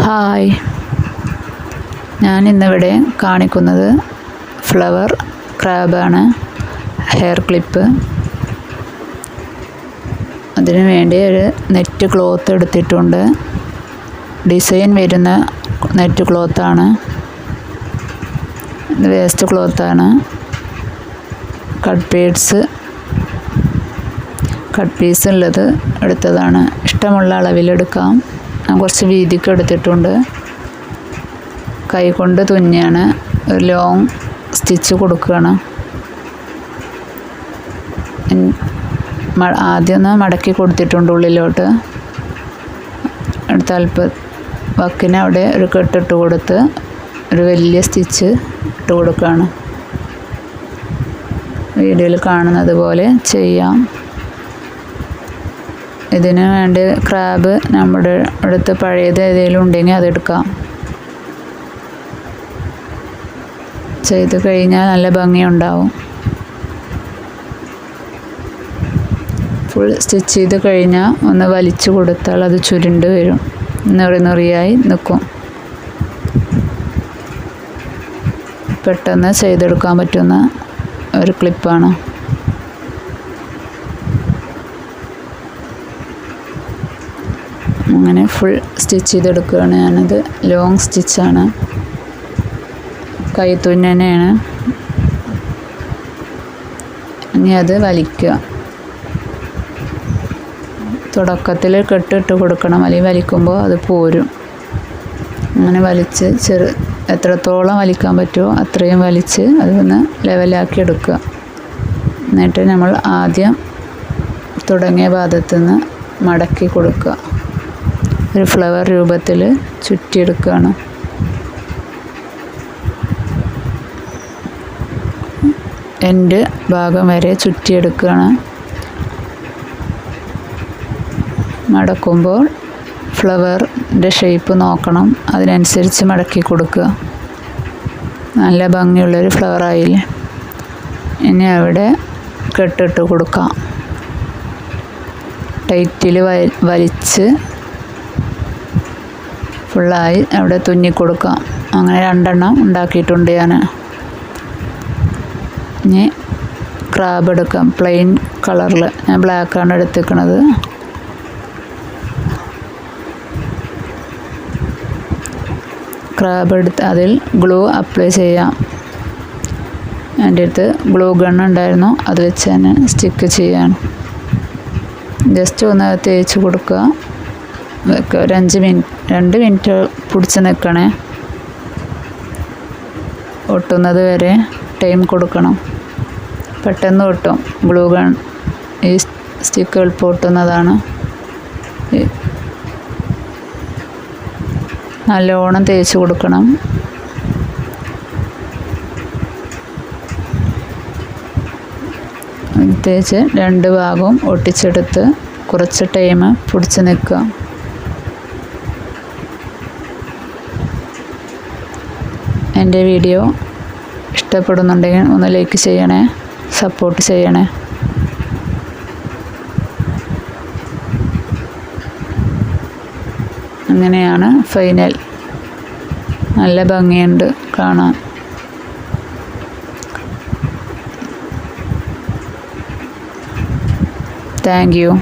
Hi, ഞാൻ ഇന്നിവിടെ കാണിക്കുന്നത് ഫ്ലവർ ക്രാബാണ്. Hair clip. അതിനു വേണ്ടി ഒരു നെറ്റ് ക്ലോത്ത് എടുത്തിട്ടുണ്ട്. ഡിസൈൻ വരുന്ന നെറ്റ് ക്ലോത്താണ്. ഇത് വേസ്റ്റ് ക്ലോത്താണ്. കട്ട് പീസ് ഉള്ളത് എടുത്തതാണ്. ഇഷ്ടമുള്ള അളവിലെടുക്കാം. ഞാൻ കുറച്ച് വീതിക്ക് എടുത്തിട്ടുണ്ട്. കൈ കൊണ്ട് തുന്നിയാണ്. ഒരു ലോങ് സ്റ്റിച്ച് കൊടുക്കുകയാണ്. ആദ്യം ഒന്ന് മടക്കി കൊടുത്തിട്ടുണ്ട് ഉള്ളിലോട്ട്. അടുത്ത വക്കിന് അവിടെ ഒരു കെട്ടിട്ട് കൊടുത്ത് ഒരു വലിയ സ്റ്റിച്ച് ഇട്ട് കൊടുക്കുകയാണ്. വീഡിയോയിൽ കാണുന്നത് പോലെ ചെയ്യാം. ഇതിന് വേണ്ടി ക്രാബ് നമ്മുടെ അടുത്ത് പഴയത് ഏതെങ്കിലും ഉണ്ടെങ്കിൽ അതെടുക്കാം. ചെയ്ത് കഴിഞ്ഞാൽ നല്ല ഭംഗിയുണ്ടാവും. ഫുൾ സ്റ്റിച്ച് ചെയ്ത് കഴിഞ്ഞാൽ ഒന്ന് വലിച്ചു കൊടുത്താൽ അത് ചുരുണ്ട് വരും. നിറിയായി നിൽക്കും. പെട്ടെന്ന് ചെയ്തെടുക്കാൻ പറ്റുന്ന ഒരു ക്ലിപ്പാണ്. അങ്ങനെ ഫുൾ സ്റ്റിച്ച് ചെയ്തെടുക്കുകയാണ് ഞാനത്. ലോങ് സ്റ്റിച്ചാണ്. കൈത്തുന്ന തന്നെയാണ്. ഇനി അത് വലിക്കുക. തുടക്കത്തിൽ കെട്ടിട്ട് കൊടുക്കണം, അല്ലെങ്കിൽ വലിക്കുമ്പോൾ അത് പോരും. അങ്ങനെ വലിച്ച് എത്രത്തോളം വലിക്കാൻ പറ്റുമോ അത്രയും വലിച്ച് അതൊന്ന് ലെവലാക്കി എടുക്കുക. എന്നിട്ട് നമ്മൾ ആദ്യം തുടങ്ങിയ ഭാഗത്തു നിന്ന് മടക്കി കൊടുക്കുക. ഒരു ഫ്ലവർ രൂപത്തിൽ ചുറ്റിയെടുക്കുകയാണ്. എൻഡ് ഭാഗം വരെ ചുറ്റിയെടുക്കുകയാണ്. മടക്കുമ്പോൾ ഫ്ലവറിൻ്റെ ഷേപ്പ് നോക്കണം. അതിനനുസരിച്ച് മടക്കി കൊടുക്കുക. നല്ല ഭംഗിയുള്ളൊരു ഫ്ലവറായില്ലേ. ഇനി അവിടെ കെട്ടിട്ട് കൊടുക്കാം. ടൈറ്റിൽ വലിച്ച് ഫുള്ളായി അവിടെ തുന്നിക്കൊടുക്കാം. അങ്ങനെ 2 എണ്ണം ഉണ്ടാക്കിയിട്ടുണ്ട് ഞാൻ. ഇനി ക്രാബ് എടുക്കാം. പ്ലെയിൻ കളറിൽ ഞാൻ ബ്ലാക്കാണ് എടുത്തിരിക്കുന്നത്. ക്രാബ് എടുത്ത് അതിൽ ഗ്ലൂ അപ്ലൈ ചെയ്യാം. എൻ്റെ അടുത്ത് ഗ്ലൂ ഗൺ ഉണ്ടായിരുന്നു. അത് വെച്ച് തന്നെ സ്റ്റിക്ക് ചെയ്യാണ്. ജസ്റ്റ് ഒന്ന് തേച്ച് കൊടുക്കുക. ഒരു 2 മിനിറ്റ് പിടിച്ച് നിൽക്കണേ. ഒട്ടുന്നത് വരെ ടൈം കൊടുക്കണം. പെട്ടെന്ന് ഒട്ടും. ഗ്ലൂ ഗൺ ഈ സ്റ്റിക്ക് എളുപ്പം ഒട്ടുന്നതാണ്. നല്ലോണം തേച്ച് കൊടുക്കണം. തേച്ച് 2 ഭാഗവും ഒട്ടിച്ചെടുത്ത് കുറച്ച് ടൈം പിടിച്ച് നിൽക്കുക. എൻ്റെ വീഡിയോ ഇഷ്ടപ്പെടുന്നുണ്ടെങ്കിൽ ഒന്ന് ലൈക്ക് ചെയ്യണേ, സപ്പോർട്ട് ചെയ്യണേ. അങ്ങനെയാണ് ഫൈനൽ. നല്ല ഭംഗിയുണ്ട് കാണാൻ. Thank you.